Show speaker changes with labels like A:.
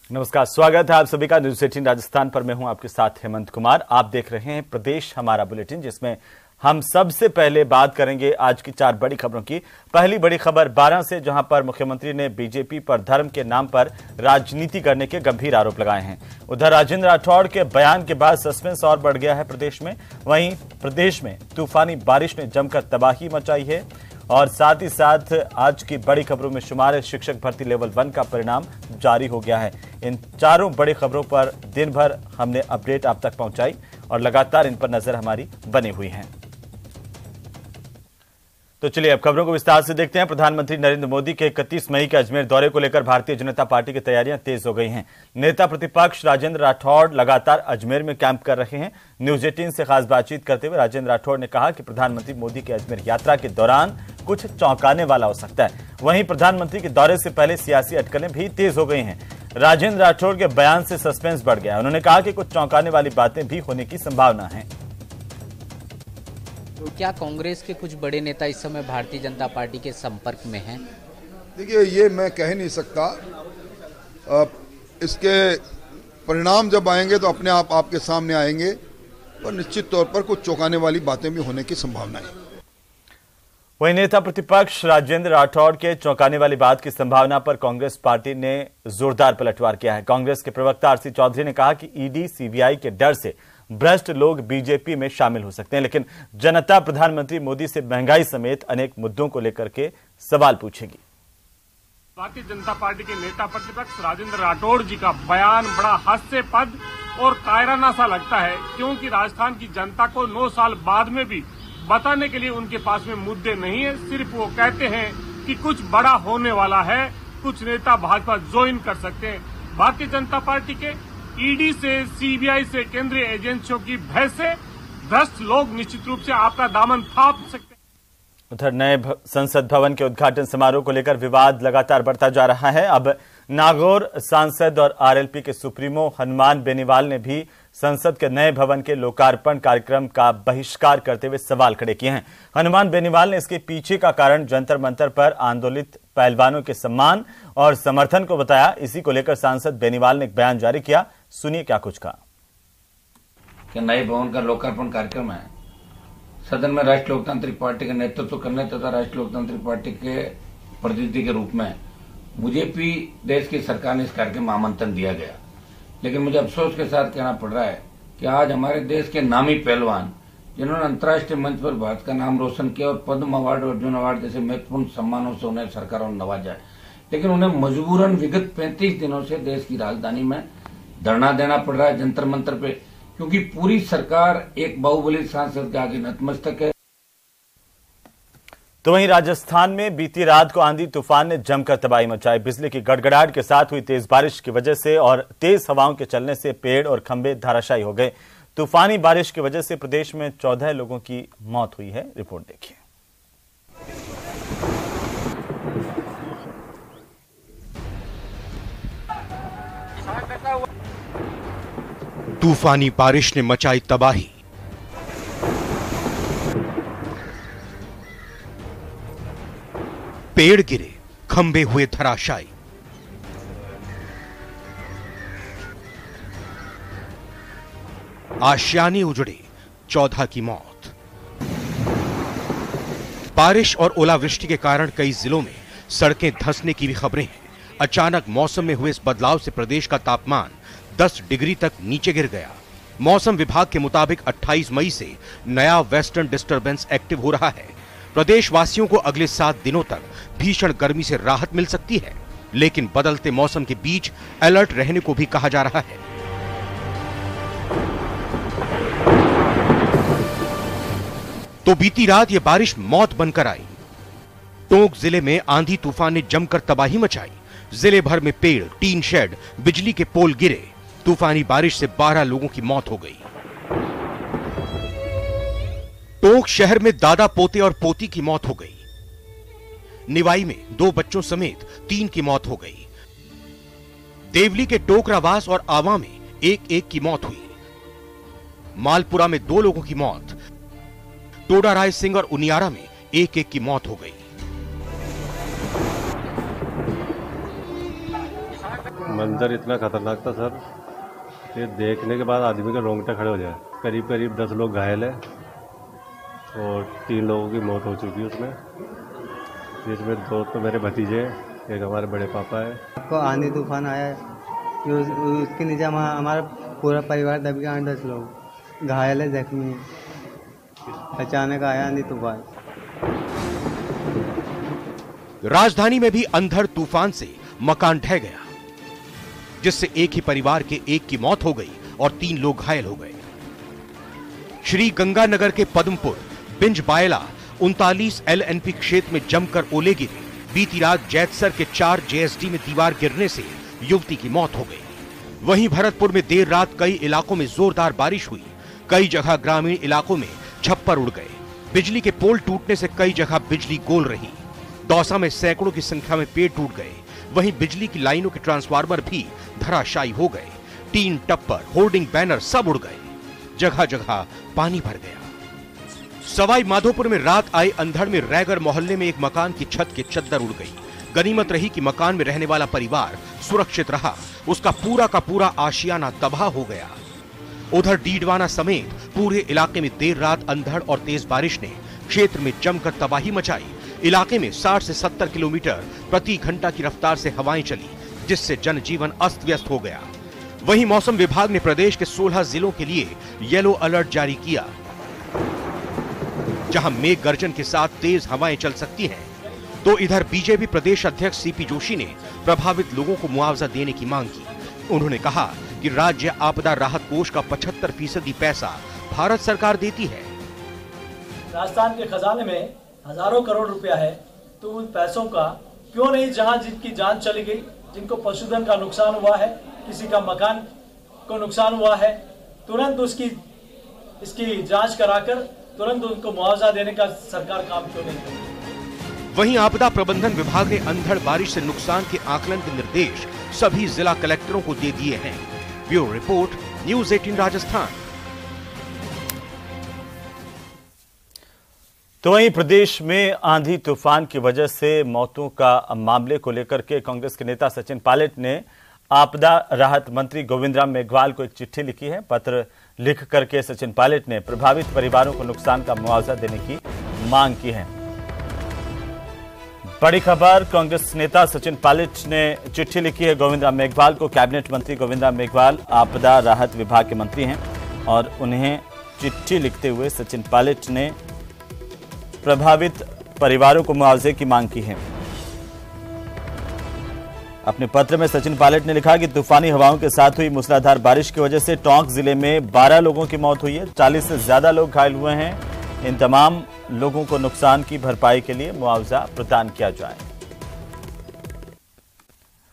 A: नमस्कार, स्वागत है आप सभी का न्यूज़ 18 राजस्थान पर। मैं हूं आपके साथ हेमंत कुमार। आप देख रहे हैं प्रदेश हमारा बुलेटिन, जिसमें हम सबसे पहले बात करेंगे आज की 4 बड़ी खबरों की। पहली बड़ी खबर 12 से, जहां पर मुख्यमंत्री ने बीजेपी पर धर्म के नाम पर राजनीति करने के गंभीर आरोप लगाए हैं। उधर राजेंद्र राठौड़ के बयान के बाद सस्पेंस और बढ़ गया है प्रदेश में। वहीं प्रदेश में तूफानी बारिश ने जमकर तबाही मचाई है और साथ ही साथ आज की बड़ी खबरों में शुमार है शिक्षक भर्ती लेवल 1 का परिणाम जारी हो गया है। इन चारों बड़ी खबरों पर दिन भर हमने अपडेट आप तक पहुंचाई और लगातार इन पर नजर हमारी बनी हुई है। तो चलिए अब खबरों को विस्तार से देखते हैं। प्रधानमंत्री नरेंद्र मोदी के 31 मई के अजमेर दौरे को लेकर भारतीय जनता पार्टी की तैयारियां तेज हो गई हैं। नेता प्रतिपक्ष राजेंद्र राठौड़ लगातार अजमेर में कैंप कर रहे हैं। न्यूज़ 18 से खास बातचीत करते हुए राजेंद्र राठौड़ ने कहा कि प्रधानमंत्री मोदी के अजमेर यात्रा के दौरान कुछ चौंकाने वाला हो सकता है। वहीं प्रधानमंत्री के दौरे से पहले सियासी अटकलें भी तेज हो गई हैं। राजेंद्र राठौड़ के बयान से सस्पेंस बढ़ गया। उन्होंने कहा कि कुछ चौंकाने वाली बातें भी होने की संभावना है।
B: तो क्या कांग्रेस के कुछ बड़े नेता इस समय भारतीय जनता पार्टी के संपर्क में हैं?
C: देखिए, ये मैं कह नहीं सकता। इसके परिणाम जब आएंगे तो अपने आप आपके सामने आएंगे, और निश्चित तौर पर कुछ चौंकाने वाली बातें भी होने की संभावना है।
A: वहीं नेता प्रतिपक्ष राजेंद्र राठौड़ के चौंकाने वाली बात की संभावना पर कांग्रेस पार्टी ने जोरदार पलटवार किया है। कांग्रेस के प्रवक्ता आरसी चौधरी ने कहा कि ईडी सीबीआई के डर से भ्रष्ट लोग बीजेपी में शामिल हो सकते हैं, लेकिन जनता प्रधानमंत्री मोदी से महंगाई समेत अनेक मुद्दों को लेकर के सवाल पूछेगी।
D: भारतीय जनता पार्टी के नेता प्रतिपक्ष राजेंद्र राठौड़ जी का बयान बड़ा हास्यास्पद और कायराना सा लगता है, क्योंकि राजस्थान की जनता को 9 साल बाद में भी बताने के लिए उनके पास में मुद्दे नहीं है। सिर्फ वो कहते हैं कि कुछ बड़ा होने वाला है, कुछ नेता भाजपा ज्वाइन कर सकते हैं। भारतीय जनता पार्टी के ईडी से, सीबीआई से, केंद्रीय एजेंसियों की भय से भ्रष्ट लोग निश्चित रूप से आपका दामन थाम सकते हैं।
A: उधर नए संसद भवन के उद्घाटन समारोह को लेकर विवाद लगातार बढ़ता जा रहा है। अब नागौर सांसद और आरएलपी के सुप्रीमो हनुमान बेनीवाल ने भी संसद के नए भवन के लोकार्पण कार्यक्रम का बहिष्कार करते हुए सवाल खड़े किए हैं। हनुमान बेनीवाल ने इसके पीछे का कारण जंतर मंतर पर आंदोलित पहलवानों के सम्मान और समर्थन को बताया। इसी को लेकर सांसद बेनीवाल ने एक बयान जारी किया। सुनिए क्या कुछ कहा।
E: कि नए भवन का लोकार्पण कार्यक्रम है, सदन में राष्ट्रीय लोकतांत्रिक पार्टी का नेतृत्व करने तथा राष्ट्रीय लोकतांत्रिक पार्टी के प्रतिनिधि के रूप में मुझे भी देश की सरकार ने इस कार्यक्रम में आमंत्रण दिया गया, लेकिन मुझे अफसोस के साथ कहना पड़ रहा है कि आज हमारे देश के नामी पहलवान, जिन्होंने अंतर्राष्ट्रीय मंच पर भारत का नाम रोशन किया और पद्म अवार्ड और अर्जुन अवार्ड जैसे महत्वपूर्ण सम्मानों से उन्हें सरकारों ने नवाजा है, लेकिन उन्हें मजबूरन विगत 35 दिनों से देश की राजधानी में धरना देना पड़ रहा है जंतर मंतर पे, क्योंकि पूरी सरकार एक बाहुबली सांसद के आगे नतमस्तक है।
A: तो वहीं राजस्थान में बीती रात को आंधी तूफान ने जमकर तबाही मचाई। बिजली की गड़गड़ाहट के साथ हुई तेज बारिश की वजह से और तेज हवाओं के चलने से पेड़ और खंभे धराशायी हो गए। तूफानी बारिश की वजह से प्रदेश में 14 लोगों की मौत हुई है। रिपोर्ट देखिए।
F: तूफानी बारिश ने मचाई तबाही। पेड़ गिरे, खंभे हुए धराशायी। आशियाने उजड़े, 14 की मौत। बारिश और ओलावृष्टि के कारण कई जिलों में सड़कें धंसने की भी खबरें हैं। अचानक मौसम में हुए इस बदलाव से प्रदेश का तापमान 10 डिग्री तक नीचे गिर गया। मौसम विभाग के मुताबिक 28 मई से नया वेस्टर्न डिस्टर्बेंस एक्टिव हो रहा है। प्रदेश वासियों को अगले 7 दिनों तक भीषण गर्मी से राहत मिल सकती है, लेकिन बदलते मौसम के बीच अलर्ट रहने को भी कहा जा रहा है। तो बीती रात यह बारिश मौत बनकर आई। टोंक जिले में आंधी तूफान ने जमकर तबाही मचाई। जिले भर में पेड़, टीन शेड, बिजली के पोल गिरे। तूफानी बारिश से 12 लोगों की मौत हो गई। टोंक शहर में दादा पोते और पोती की मौत हो गई। निवाई में 2 बच्चों समेत 3 की मौत हो गई। देवली के टोकरावास और आवा में 1-1 की मौत हुई। मालपुरा में 2 लोगों की मौत। टोडा राय सिंह और उनियारा में 1-1 की मौत हो गई।
G: मंजर इतना खतरनाक था सर, ये देखने के बाद आदमी के रोंगटे खड़े हो जाए। करीब करीब 10 लोग घायल हैं और 3 लोगों की मौत हो चुकी है उसमें, जिसमें 2 तो मेरे भतीजे हैं, एक हमारे बड़े पापा है।
H: आपको आंधी तूफान आया, उसके नीचे हमारा पूरा परिवार दब गया, 10 लोग घायल है, जख्मी। अचानक आया आंधी तूफान।
F: राजधानी में भी अंधड़ तूफान से मकान ढह गया, जिससे एक ही परिवार के एक की मौत हो गई और 3 लोग घायल हो गए। श्री गंगानगर के पद्मपुर बिंज बायला 39 LNP क्षेत्र में जमकर ओले गिरे। बीती रात जैतसर के 4 JSD में दीवार गिरने से युवती की मौत हो गई। वहीं भरतपुर में देर रात कई इलाकों में जोरदार बारिश हुई। कई जगह ग्रामीण इलाकों में छप्पर उड़ गए। बिजली के पोल टूटने से कई जगह बिजली गोल रही। दौसा में सैकड़ों की संख्या में पेड़ टूट गए। वहीं बिजली की लाइनों के ट्रांसफार्मर भी धराशायी हो गए। टीन, टप्पर, होर्डिंग, बैनर सब उड़ गए। जगह जगह पानी भर गया। सवाई माधोपुर में रात आई अंधड़ में रैगर मोहल्ले में एक मकान की छत के चद्दर उड़ गई। गनीमत रही कि मकान में रहने वाला परिवार सुरक्षित रहा। उसका पूरा का पूरा आशियाना तबाह हो गया। उधर डीडवाना समेत पूरे इलाके में देर रात अंधड़ और तेज बारिश ने क्षेत्र में जमकर तबाही मचाई। इलाके में 60 से 70 किलोमीटर प्रति घंटा की रफ्तार से हवाएं चली, जिससे जनजीवन अस्त व्यस्त हो गया। वहीं मौसम विभाग ने प्रदेश के 16 जिलों के लिए येलो अलर्ट जारी किया, जहां मेघ गर्जन के साथ तेज हवाएं चल सकती हैं। तो इधर बीजेपी प्रदेश अध्यक्ष CP जोशी ने प्रभावित लोगों को मुआवजा देने की मांग की। उन्होंने कहा कि राज्य आपदा राहत कोष का 75% पैसा भारत सरकार देती है।
I: राजस्थान के खजाने में हजारों करोड़ रुपया है, तो उन पैसों का क्यों नहीं, जहां जिनकी जान चली गई, जिनको पशुधन का नुकसान हुआ है, किसी का मकान को नुकसान हुआ है, तुरंत इसकी जांच कराकर तुरंत उनको मुआवजा देने का सरकार काम क्यों नहीं करती।
F: वहीं आपदा प्रबंधन विभाग ने अंधड़ बारिश से नुकसान के आकलन के निर्देश सभी जिला कलेक्टरों को दे दिए हैं। Bureau report, news 18 Rajasthan.
A: तो वहीं प्रदेश में आंधी तूफान की वजह से मौतों का मामले को लेकर के कांग्रेस के नेता सचिन पायलट ने आपदा राहत मंत्री गोविंद राम मेघवाल को एक चिट्ठी लिखी है। पत्र लिख करके सचिन पायलट ने प्रभावित परिवारों को नुकसान का मुआवजा देने की मांग की है। बड़ी खबर, कांग्रेस नेता सचिन पायलट ने चिट्ठी लिखी है गोविंद राम मेघवाल को। कैबिनेट मंत्री गोविंद राम मेघवाल आपदा राहत विभाग के मंत्री हैं और उन्हें चिट्ठी लिखते हुए सचिन पायलट ने प्रभावित परिवारों को मुआवजे की मांग की है। अपने पत्र में सचिन पायलट ने लिखा कि तूफानी हवाओं के साथ हुई मूसलाधार बारिश की वजह से टोंक जिले में 12 लोगों की मौत हुई है, 40 से ज्यादा लोग घायल हुए हैं। इन तमाम लोगों को नुकसान की भरपाई के लिए मुआवजा प्रदान किया जाए।